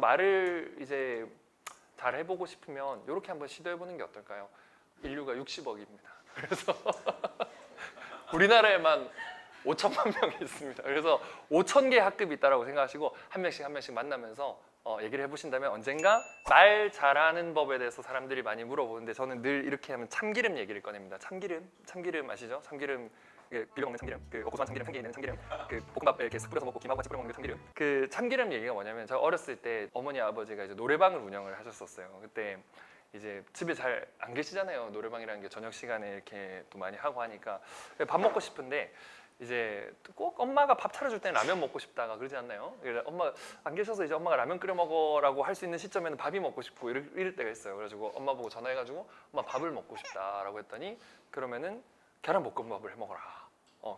말을 이제 잘 해보고 싶으면 이렇게 한번 시도해보는 게 어떨까요? 인류가 60억입니다. 그래서 우리나라에만 5천만 명이 있습니다. 그래서 5,000개의 학급이 있다고 생각하시고 한 명씩 만나면서 얘기를 해보신다면 언젠가 말 잘하는 법에 대해서 사람들이 많이 물어보는데 저는 늘 이렇게 하면 참기름 얘기를 꺼냅니다. 참기름 아시죠? 참기름 비벼 먹는 참기름, 그 고소한 참기름, 향기 있는 참기름, 그 볶음밥에 이렇게 쓱 뿌려서 먹고 김하고 같이 뿌려 먹는 그 참기름. 그 참기름 얘기가 뭐냐면 제가 어렸을 때 어머니 아버지가 이제 노래방을 운영을 하셨었어요. 그때 이제 집에 잘 안 계시잖아요. 노래방이라는 게 저녁 시간에 이렇게 또 많이 하고 하니까 밥 먹고 싶은데 이제 꼭 엄마가 밥 차려줄 때는 라면 먹고 싶다가 그러지 않나요? 엄마 안 계셔서 이제 엄마가 라면 끓여 먹어라고 할 수 있는 시점에는 밥이 먹고 싶고 이럴 때가 있어요. 그래가지고 엄마 보고 전화해가지고 엄마 밥을 먹고 싶다라고 했더니 그러면은 계란볶음밥을 해 먹어라.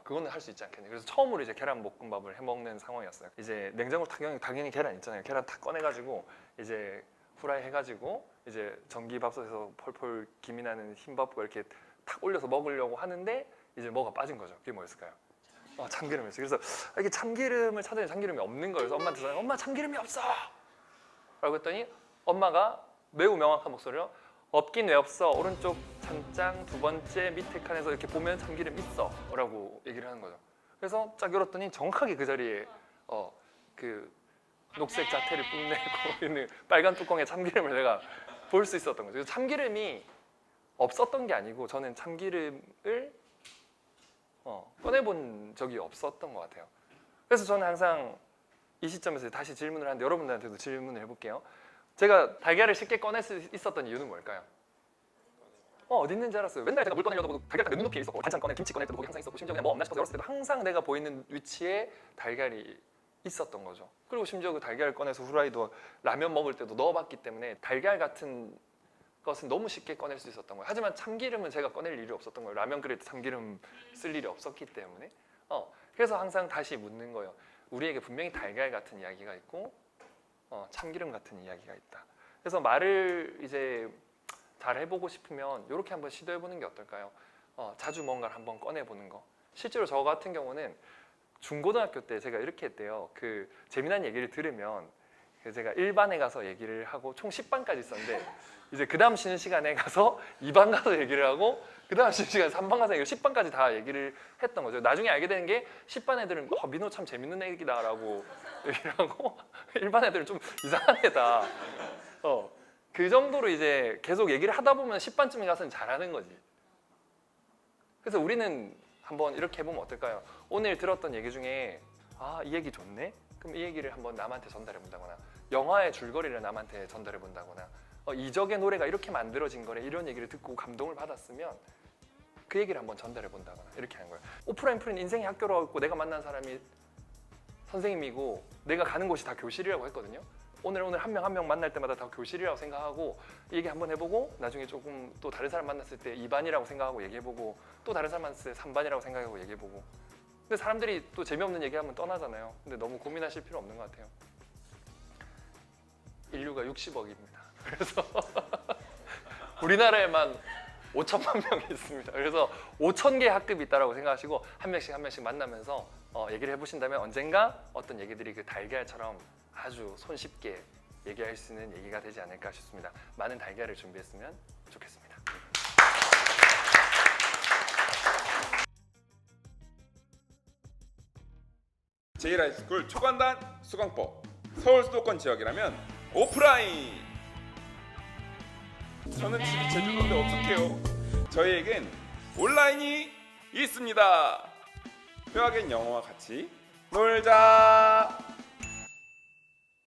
그거는 할 수 있지 않겠냐. 그래서 처음으로 이제 계란볶음밥을 해 먹는 상황이었어요. 이제 냉장고로 당연히 계란 있잖아요. 계란 다 꺼내가지고 이제 후라이 해가지고 이제 전기밥솥에서 펄펄 김이 나는 흰밥과 이렇게 탁 올려서 먹으려고 하는데 이제 뭐가 빠진 거죠. 그게 뭐였을까요? 참기름이었어요. 그래서 이게 참기름을 찾아내는 참기름이 없는 거예요. 그래서 엄마한테 전화해 엄마 참기름이 없어! 라고 했더니 엄마가 매우 명확한 목소리로 없긴 왜 없어? 오른쪽 찬장 두 번째 밑에 칸에서 이렇게 보면 참기름 있어 라고 얘기를 하는 거죠. 그래서 쫙 열었더니 정확하게 그 자리에 그 녹색 자태를 뿜내고 있는 빨간 뚜껑에 참기름을 내가 볼 수 있었던 거죠. 그래서 참기름이 없었던 게 아니고 저는 참기름을 꺼내본 적이 없었던 것 같아요. 그래서 저는 항상 이 시점에서 다시 질문을 하는데 여러분들한테도 질문을 해볼게요. 제가 달걀을 쉽게 꺼낼 수 있었던 이유는 뭘까요? 어디 있는지 알았어요. 맨날 제가 물 꺼내려다 보고 달걀 내 눈높이에 있었고 반찬 꺼내 김치 꺼낼 때도 거기 항상 있었고 심지어 그냥 뭐 없나 싶어서 열었을 때도 항상 내가 보이는 위치에 달걀이 있었던 거죠. 그리고 심지어 그 달걀을 꺼내서 후라이도 라면 먹을 때도 넣어봤기 때문에 달걀 같은 것은 너무 쉽게 꺼낼 수 있었던 거예요. 하지만 참기름은 제가 꺼낼 일이 없었던 거예요. 라면 끓일 때 참기름 쓸 일이 없었기 때문에 그래서 항상 다시 묻는 거예요. 우리에게 분명히 달걀 같은 이야기가 있고 참기름 같은 이야기가 있다. 그래서 말을 이제 잘 해보고 싶으면 이렇게 한번 시도해보는 게 어떨까요? 자주 뭔가를 한번 꺼내보는 거. 실제로 저 같은 경우는 중고등학교 때 제가 이렇게 했대요. 그 재미난 얘기를 들으면 제가 1반에 가서 얘기를 하고 총 10반까지 있었는데 이제 그 다음 쉬는 시간에 가서 2반 가서 얘기를 하고 그 다음 쉬는 시간에 3반 가서 10반까지 다 얘기를 했던 거죠. 나중에 알게 되는 게 10반 애들은 민호 참 재밌는 애기다 라고 얘기를 하고 1반 애들은 좀 이상한 애다. 그 정도로 이제 계속 얘기를 하다 보면 10반쯤에 가서는 잘하는 거지. 그래서 우리는 한번 이렇게 해보면 어떨까요? 오늘 들었던 얘기 중에 이 얘기 좋네? 그럼 이 얘기를 한번 남한테 전달해 본다거나 영화의 줄거리를 남한테 전달해 본다거나 이적의 노래가 이렇게 만들어진 거래 이런 얘기를 듣고 감동을 받았으면 그 얘기를 한번 전달해 본다거나 이렇게 하는 거예요. 오프라인 프리는 인생의 학교라고 했고 내가 만난 사람이 선생님이고 내가 가는 곳이 다 교실이라고 했거든요. 오늘 한 명 만날 때마다 다 교실이라고 생각하고 얘기 한번 해보고 나중에 조금 또 다른 사람 만났을 때 2반이라고 생각하고 얘기해보고 또 다른 사람 만났을 때 3반이라고 생각하고 얘기해보고 근데 사람들이 또 재미없는 얘기하면 떠나잖아요. 근데 너무 고민하실 필요 없는 것 같아요. 인류가 60억입니다. 그래서 우리나라에만 5천만 명이 있습니다. 그래서 5,000개의 학급이 있다고 생각하시고 한 명씩 만나면서 얘기를 해보신다면 언젠가 어떤 얘기들이 그 달걀처럼 아주 손쉽게 얘기할 수 있는 얘기가 되지 않을까 싶습니다. 많은 달걀을 준비했으면 좋겠습니다. 제1하이스쿨 초간단 수강법 서울 수도권 지역이라면 오프라인 저는 집이 제주도인데 어떡해요. 저희에겐 온라인이 있습니다. 표학엔 영어와 같이 놀자.